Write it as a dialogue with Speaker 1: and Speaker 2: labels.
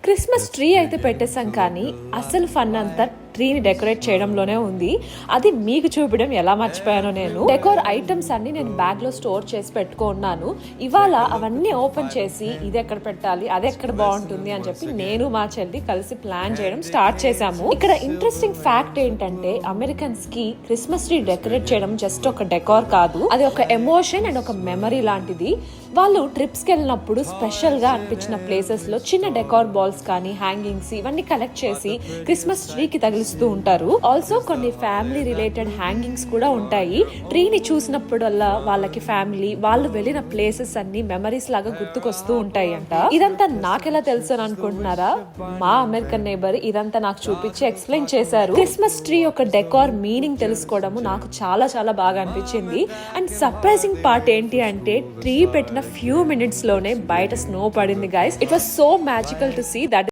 Speaker 1: Christmas tree అయితే పెట్టేసాం, కానీ అసలు ఫన్ అంతా ట్రీని డెకరేట్ చేయడంలోనే ఉంది. అది మీకు చూపించడం ఎలా మర్చిపోయానో. నేను డెకోర్ ఐటమ్స్ అన్ని నేను బ్యాగ్ లో స్టోర్ చేసి పెట్టుకున్నాను. ఇవాళ అవన్నీ ఓపెన్ చేసి ఇది ఎక్కడ పెట్టాలి, అది ఎక్కడ బాగుంటుంది అని చెప్పి నేను మా చెల్లి కలిసి ప్లాన్ చేయడం స్టార్ట్ చేశాము. ఇక్కడ ఇంట్రెస్టింగ్ ఫ్యాక్ట్ ఏంటంటే, అమెరికన్స్ కి క్రిస్మస్ ట్రీ డెకరేట్ చేయడం జస్ట్ ఒక డెకోర్ కాదు, అది ఒక ఎమోషన్ అండ్ ఒక మెమరీ లాంటిది. వాళ్ళు ట్రిప్స్ కి వెళ్ళినప్పుడు స్పెషల్ గా అనిపించిన ప్లేసెస్ లో చిన్న డెకోర్ బాల్స్ కానీ హ్యాంగింగ్స్ ఇవన్నీ కలెక్ట్ చేసి క్రిస్మస్ ట్రీకి తగిలిస్తూ ఉంటారు. ఆల్సో కొన్ని ఫ్యామిలీ రిలేటెడ్ హ్యాంగింగ్స్ కూడా ఉంటాయి. ట్రీని చూసినప్పుడల్లా వాళ్ళకి ఫ్యామిలీ, వాళ్ళు వెళ్ళిన ప్లేసెస్ అన్ని మెమరీస్ లాగా గుర్తుకొస్తూ ఉంటాయి అంట. ఇదంతా నాకెలా తెలుసు అని అనుకుంటున్నారా? మా అమెరికన్ నేబర్ ఇదంతా నాకు చూపించి ఎక్స్ప్లెయిన్ చేశారు. క్రిస్మస్ ట్రీ యొక్క డెకోర్ మీనింగ్ తెలుసుకోవడము నాకు చాలా చాలా బాగా అనిపించింది. అండ్ సర్ప్రైజింగ్ పార్ట్ ఏంటి అంటే, ట్రీ పెట్టిన ఫ్యూ మినిట్స్ లోనే బయట స్నో పడింది guys. It was so magical to see that.